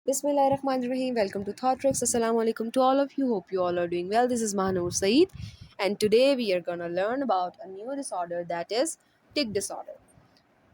Bismillahirrahmanirrahim. Welcome to Thought Tricks. Assalamu alaikum to all of you. Hope you all are doing well. This is Mahanur Saeed, and today we are gonna learn about a new disorder that is tic disorder.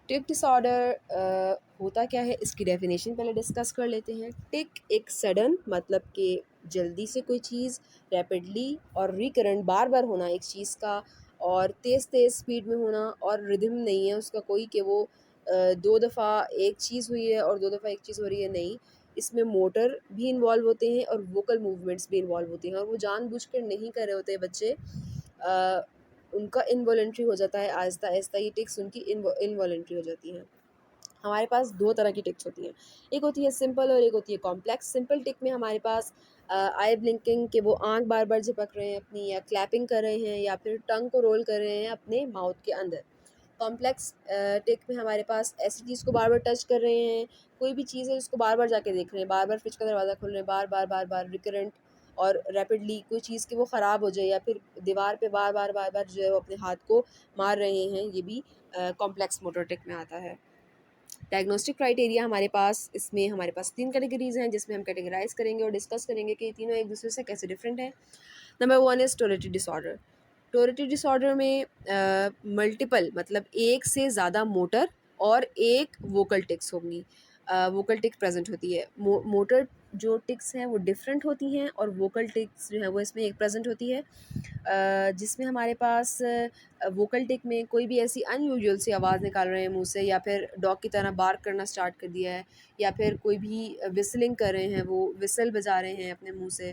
Tick disorder होता क्या है, इसकी definition पहले discuss कर लेते हैं। टिक एक sudden मतलब कि जल्दी से कोई चीज़ रैपिडली और रिकरेंट बार बार होना एक चीज़ का, और तेज़ तेज़ स्पीड में होना, और रिदम नहीं है उसका कोई कि वो दो दफ़ा एक चीज़ हुई है और दो दफ़ा एक चीज़ हो रही है, नहीं। इसमें मोटर भी इन्वॉल्व होते हैं और वोकल मूवमेंट्स भी इन्वॉल्व होती हैं, और वो जानबूझकर नहीं कर रहे होते बच्चे। उनका इनवॉलेंट्री हो जाता है, आहिस्ता आहिस्ता ये टिक्स उनकी इनवॉलेंट्री हो जाती हैं। हमारे पास दो तरह की टिक्स होती हैं, एक होती है सिंपल और एक होती है कॉम्प्लेक्स। सिंपल टिक में हमारे पास आई ब्लिंकिंग के वो आंख बार बार झपक रहे हैं अपनी, या क्लैपिंग कर रहे हैं, या फिर टंग को रोल कर रहे हैं अपने माउथ के अंदर। कॉम्प्लेक्स टिक में हमारे पास ऐसी चीज़ को बार बार टच कर रहे हैं, कोई भी चीज़ है उसको बार बार जाके देख रहे हैं, बार बार फ्रिज का दरवाज़ा खोल रहे हैं, बार बार बार बार रिकरेंट और रैपिडली कोई चीज़ की वो ख़राब हो जाए, या फिर दीवार पे बार बार बार बार जो है वो अपने हाथ को मार रहे हैं, ये भी कॉम्प्लेक्स मोटर टिक में आता है। डायग्नोस्टिक क्राइटेरिया हमारे पास, इसमें हमारे पास तीन कैटेगरीज हैं जिसमें हम कैटेगराइज करेंगे और डिस्कस करेंगे कि ये तीनों एक दूसरे से कैसे डिफरेंट हैं। Number one is Tourette disorder. Tourette disorder में मल्टीपल मतलब एक से ज़्यादा मोटर और एक वोकल टिक्स होंगी, वोकल टिक प्रेजेंट होती है। मोटर जो टिक्स हैं वो डिफरेंट होती हैं, और वोकल टिक्स जो है वो इसमें एक प्रेजेंट होती है, जिसमें हमारे पास वोकल टिक में कोई भी ऐसी अनयूजुअल सी आवाज़ निकाल रहे हैं मुंह से, या फिर डॉग की तरह बार्क करना स्टार्ट कर दिया है, या फिर कोई भी विसलिंग कर रहे हैं, वो विसल बजा रहे हैं अपने मुंह से,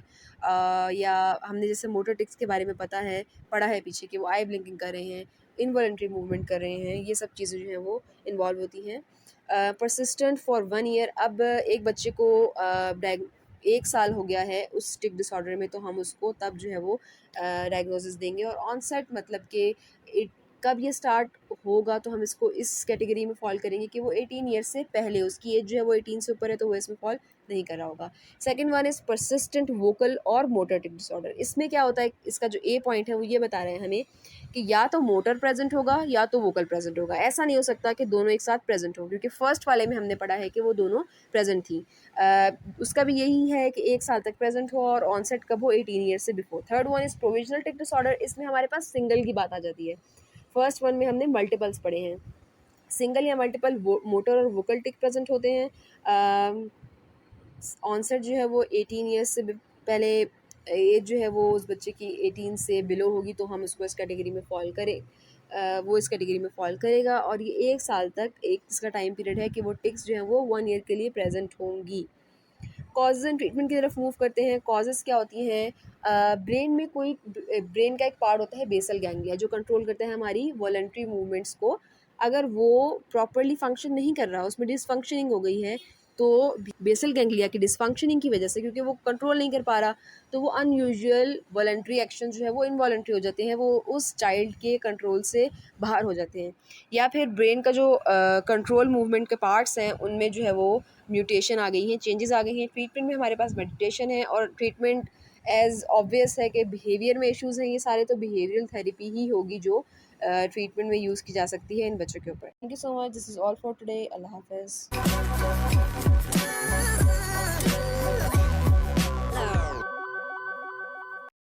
या हमने जैसे मोटर टिक्स के बारे में पढ़ा है पीछे कि वो आई ब्लिंकिंग कर रहे हैं, इनवॉलंटरी मूवमेंट कर रहे हैं, ये सब चीज़ें जो हैं वो इन्वॉल्व होती हैं। Persistent for 1 year. अब एक बच्चे को 1 साल हो गया है उस टिक डिसऑर्डर में, तो हम उसको तब जो है वो डायग्नोसिस देंगे। और ऑनसेट मतलब कि कब ये स्टार्ट होगा, तो हम इसको इस कैटेगरी में फॉल करेंगे कि वो 18 ईयर से पहले, उसकी एज जो है वो 18 से ऊपर है तो वो इसमें फॉल नहीं कर रहा होगा। Second one is persistent vocal और मोटर टिक डिसऑर्डर। इसमें क्या होता है, इसका जो ए पॉइंट है वो ये बता रहे हैं हमें कि या तो मोटर प्रेजेंट होगा या तो वोकल प्रेजेंट होगा। ऐसा नहीं हो सकता कि दोनों एक साथ प्रेजेंट हो, क्योंकि फर्स्ट वाले में हमने पढ़ा है कि वो दोनों प्रेजेंट थी। उसका भी यही है कि 1 साल तक प्रेजेंट हो, और ऑनसेट कब हो, 18 ईयर से before. Third one is provisional tick disorder. इसमें हमारे पास सिंगल की बात आ जाती है। फर्स्ट वन में हमने मल्टीपल्स पढ़े हैं, सिंगल या मल्टीपल मोटर और वोकल टिक प्रेजेंट होते हैं। ऑनसेट जो है वो 18 ईयर्स से पहले, एज जो है वो उस बच्चे की 18 से बिलो होगी, तो हम उसको इस कैटेगरी में फॉल करें, वो इस कैटेगरी में फॉल करेगा। और ये 1 साल तक एक इसका टाइम पीरियड है कि वो टिक्स जो हैं वो 1 ईयर के लिए प्रेजेंट होंगी। कॉजेज एंड ट्रीटमेंट की तरफ मूव करते हैं। कॉजेज़ क्या होती हैं, ब्रेन में कोई ब्रेन का एक पार्ट होता है बेसल गैंग्लिया, जो कंट्रोल करता है हमारी वॉलंटरी मूवमेंट्स को। अगर वो प्रॉपरली फंक्शन नहीं कर रहा, उसमें डिसफंक्शनिंग हो गई है, तो बेसल गैंग्लिया की डिसफंक्शनिंग की वजह से, क्योंकि वो कंट्रोल नहीं कर पा रहा, तो वो अनयूजुअल वॉलंटरी एक्शन जो है वो इनवॉलंटरी हो जाते हैं, वो उस चाइल्ड के कंट्रोल से बाहर हो जाते हैं। या फिर ब्रेन का जो कंट्रोल मूवमेंट के पार्ट्स हैं उनमें जो है वो म्यूटेशन आ गई हैं, चेंजेस आ गई हैं। ट्रीटमेंट में हमारे पास मेडिटेशन है, और ट्रीटमेंट एज ऑब्वियस है कि बिहेवियर में इश्यूज़ हैं ये सारे, तो बिहेवियरल थेरेपी ही होगी जो ट्रीटमेंट में यूज़ की जा सकती है इन बच्चों के ऊपर। Thank you so much, this is all for today. अल्लाह हाफ़िज़।